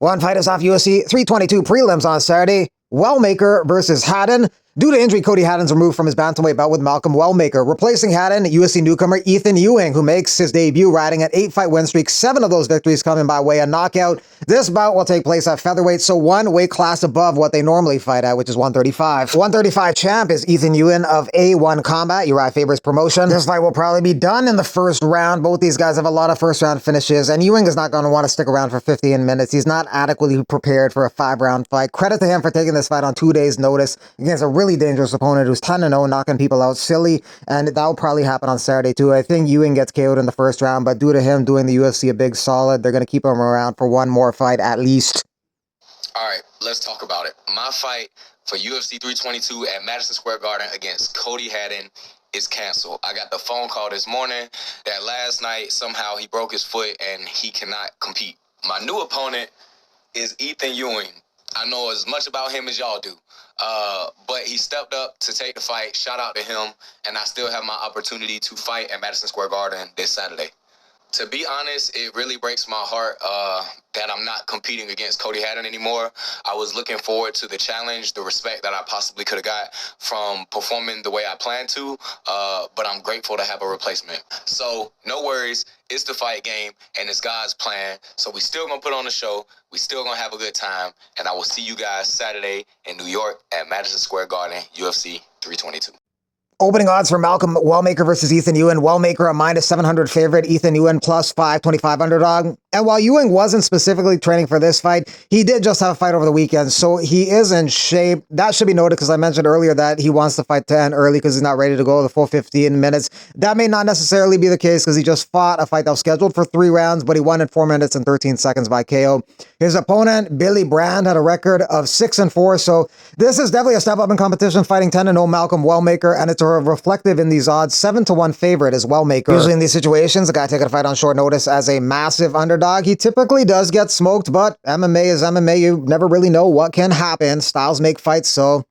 One fight is off UFC 322 prelims on Saturday. Wellmaker versus Haddon. Due to injury, Cody Haddon's removed from his bantamweight bout with Malcolm Wellmaker. Replacing Haddon, UFC newcomer Ethan Ewing, who makes his debut riding an 8-fight win streak, 7 of those victories coming by way of knockout. This bout will take place at featherweight, so one weight class above what they normally fight at, which is 135. 135 champ is Ethan Ewing of A1 Combat, Uriah Faber's promotion. This fight will probably be done in the first round. Both these guys have a lot of first-round finishes, and Ewing is not going to want to stick around for 15 minutes. He's not adequately prepared for a 5-round fight. Credit to him for taking this fight on 2 days' notice against a really dangerous opponent who's 10-0, knocking people out silly, and that will probably happen on Saturday too. I think Ewing gets KO'd in the first round, but due to him doing the UFC a big solid, they're going to keep him around for one more fight at least. All right, let's talk about it. My fight for UFC 322 at Madison Square Garden against Cody Haddon is canceled. I got the phone call this morning that last night somehow he broke his foot and he cannot compete. My new opponent is Ethan Ewing. I know as much about him as y'all do. But he stepped up to take the fight. Shout out to him. And I still have my opportunity to fight at Madison Square Garden this Saturday. To be honest, it really breaks my heart that I'm not competing against Cody Haddon anymore. I was looking forward to the challenge, the respect that I possibly could have got from performing the way I planned to, but I'm grateful to have a replacement. So no worries, it's the fight game, and it's God's plan. So we still going to put on the show, we still going to have a good time, and I will see you guys Saturday in New York at Madison Square Garden, UFC 322. Opening odds for Malcolm Wellmaker versus Ethan Ewing. Wellmaker a -700 favorite. Ethan Ewing plus 525 underdog. And while Ewing wasn't specifically training for this fight, he did just have a fight over the weekend, so he is in shape. That should be noted because I mentioned earlier that he wants the fight to end early because he's not ready to go the full 15 minutes. That may not necessarily be the case because he just fought a fight that was scheduled for 3 rounds, but he won in 4 minutes and 13 seconds by KO. His opponent, Billy Brand, had a record of 6-4, so this is definitely a step up in competition, fighting 10-0 Malcolm Wellmaker, and it's reflective in these odds. 7-1 favorite is Wellmaker. Usually in these situations, a guy taking a fight on short notice as a massive underdog, he typically does get smoked, but MMA is MMA. You never really know what can happen. Styles make fights, so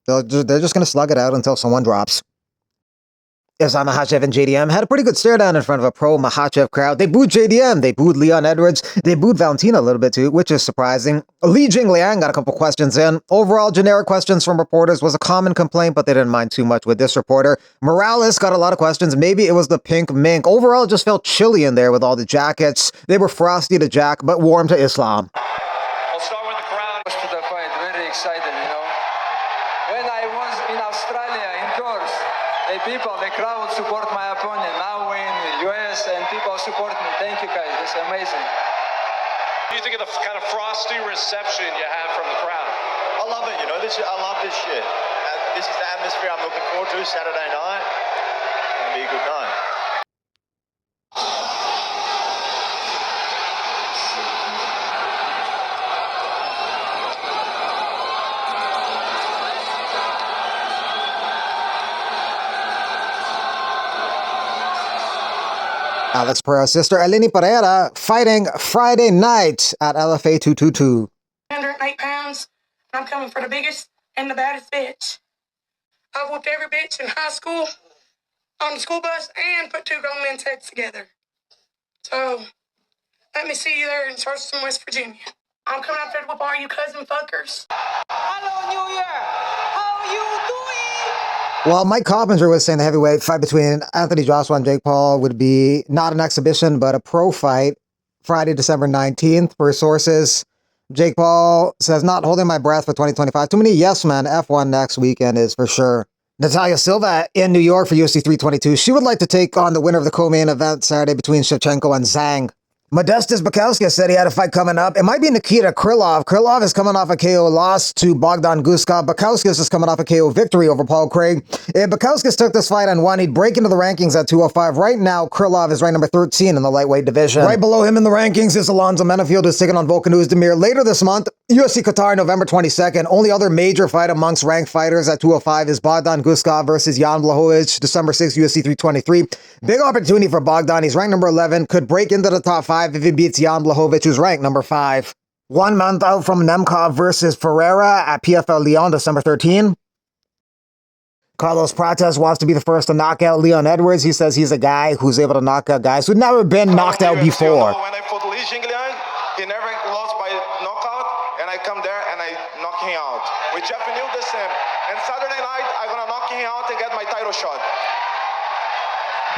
they're just going to slug it out until someone drops. Islam Makhachev and JDM had a pretty good stare down in front of a pro Makhachev crowd. They booed JDM, they booed Leon Edwards, they booed Valentina a little bit too, which is surprising. Li Jingliang got a couple questions in. Overall, generic questions from reporters was a common complaint, but they didn't mind too much with this reporter. Morales got a lot of questions. Maybe it was the pink mink. Overall, it just felt chilly in there with all the jackets. They were frosty to Jack, but warm to Islam. I'll start with the crowd. To the fight, very excited, you know. When I was in Australia indoors, the crowd support my opponent. Now we're in the US and people support me. Thank you guys, this is amazing. What do you think of the kind of frosty reception you have from the crowd? I love it, you know. I love this shit. This is the atmosphere I'm looking forward to Saturday night. It's going to be a good night. Alex Pereira's sister, Eleni Pereira, fighting Friday night at LFA 222. 108 pounds. I'm coming for the biggest and the baddest bitch. I've whooped every bitch in high school, on the school bus, and put 2 grown men's heads together. So, let me see you there in Charleston, West Virginia. I'm coming out there to whoop all you cousin fuckers. Hello, New Year. How you doing? Well, Mike Coppinger was saying the heavyweight fight between Anthony Joshua and Jake Paul would be not an exhibition, but a pro fight Friday, December 19th. Per sources, Jake Paul says, not holding my breath for 2025. Too many yes men. F1 next weekend is for sure. Natalia Silva in New York for UFC 322. She would like to take on the winner of the co-main event Saturday between Shevchenko and Zhang. Modestas Bukauskas said he had a fight coming up. It might be Nikita Krylov. Krylov is coming off a KO loss to Bogdan Guskov. Bukauskas is coming off a KO victory over Paul Craig. If Bukauskas took this fight and won, he'd break into the rankings at 205. Right now, Krylov is ranked number 13 in the lightweight division. Right below him in the rankings is Alonzo Menafield, who's taking on Volkan Oezdemir later this month. UFC Qatar, November 22nd. Only other major fight amongst ranked fighters at 205 is Bogdan Guskov versus Jan Blachowicz, December 6th, UFC 323. Big opportunity for Bogdan. He's ranked number 11. Could break into the top 5 if he beats Jan Blachowicz, who's ranked number 5. 1 month out from Nemkov versus Ferreira at PFL Lyon, December 13. Carlos Prates wants to be the first to knock out Leon Edwards. He says he's a guy who's able to knock out guys who've never been knocked out before. When I fought Li Jingliang, He never lost by knockout, and I come there and I knock him out. With Jeff Neal, the same. And Saturday night, I'm gonna knock him out and get my title shot.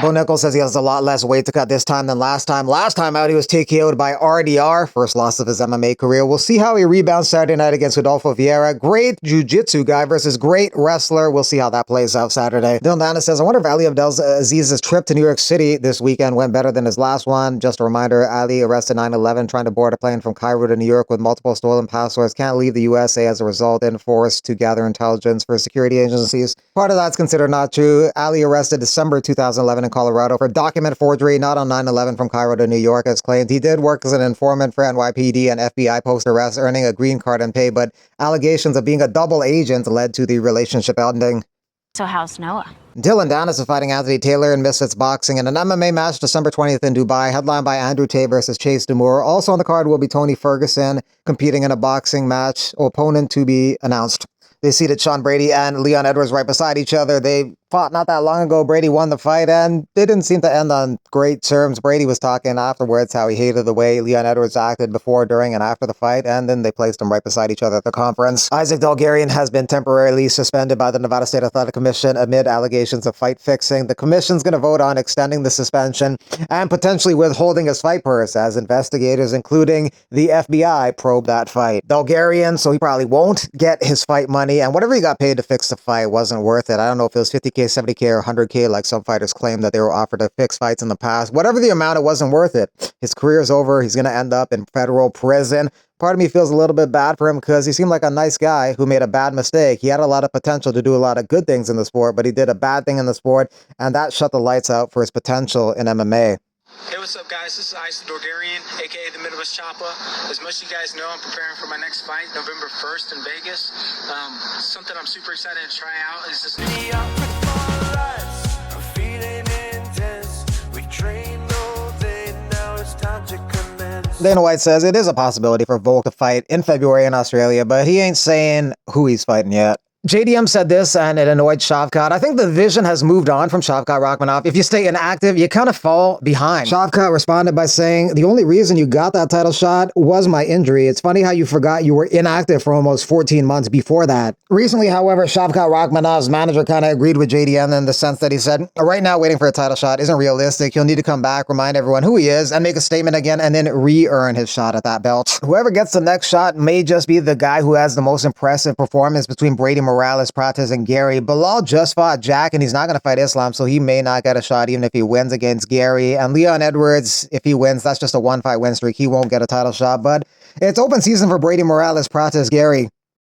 Bo Nichols says he has a lot less weight to cut this time than last time. Last time out, he was TKO'd by RDR, first loss of his MMA career. We'll see how he rebounds Saturday night against Rodolfo Vieira. Great jiu-jitsu guy versus great wrestler. We'll see how that plays out Saturday. Dylan Dana says, I wonder if Ali Abdelaziz's trip to New York City this weekend went better than his last one. Just a reminder, Ali arrested 9/11 trying to board a plane from Cairo to New York with multiple stolen passports. Can't leave the USA as a result and forced to gather intelligence for security agencies. Part of that's considered not true. Ali arrested December 2011 in Colorado for document forgery, not on 9/11 from Cairo to New York as claimed. He did work as an informant for NYPD and FBI post-arrest, earning a green card and pay, but allegations of being a double agent led to the relationship ending. So how's Noah? Dylan Dennis is fighting Anthony Taylor in Misfits Boxing in an MMA match December 20th in Dubai, headlined by Andrew Tate versus Chase Demore. Also on the card will be Tony Ferguson competing in a boxing match, opponent to be announced. They seated Sean Brady and Leon Edwards right beside each other. They fought not that long ago. Brady won the fight, and they didn't seem to end on great terms. Brady was talking afterwards how he hated the way Leon Edwards acted before, during, and after the fight, and then they placed them right beside each other at the conference. Isaac Delgarian has been temporarily suspended by the Nevada State Athletic Commission amid allegations of fight fixing. The commission's going to vote on extending the suspension and potentially withholding his fight purse as investigators, including the FBI, probe that fight. Delgarian, so he probably won't get his fight money, and whatever he got paid to fix the fight wasn't worth it. I don't know if it was 50K, 70K, or 100K like some fighters claim that they were offered to fix fights in the past. Whatever the amount, it wasn't worth it. His career's over. He's going to end up in federal prison. Part of me feels a little bit bad for him because he seemed like a nice guy who made a bad mistake. He had a lot of potential to do a lot of good things in the sport, but he did a bad thing in the sport, and that shut the lights out for his potential in MMA. Hey, what's up, guys? This is Isaac Dorgarian, aka the Midwest Choppa. As most of you guys know, I'm preparing for my next fight, November 1st in Vegas. Something I'm super excited to try out is this new... Dana White says it is a possibility for Volk to fight in February in Australia, but he ain't saying who he's fighting yet. JDM said this, and it annoyed Shavkat. I think the vision has moved on from Shavkat Rakhmonov. If you stay inactive, you kind of fall behind. Shavkat responded by saying, the only reason you got that title shot was my injury. It's funny how you forgot you were inactive for almost 14 months before that. Recently, however, Shavkat Rakhmonov's manager kind of agreed with JDM in the sense that he said, right now waiting for a title shot isn't realistic. He'll need to come back, remind everyone who he is, and make a statement again, and then re-earn his shot at that belt. Whoever gets the next shot may just be the guy who has the most impressive performance between Brady Morales, Prates, and Gary. Bilal just fought Jack, and he's not going to fight Islam, so he may not get a shot even if he wins against Gary. And Leon Edwards, if he wins, that's just a one-fight win streak. He won't get a title shot, but it's open season for Brady Morales, Prates, Gary.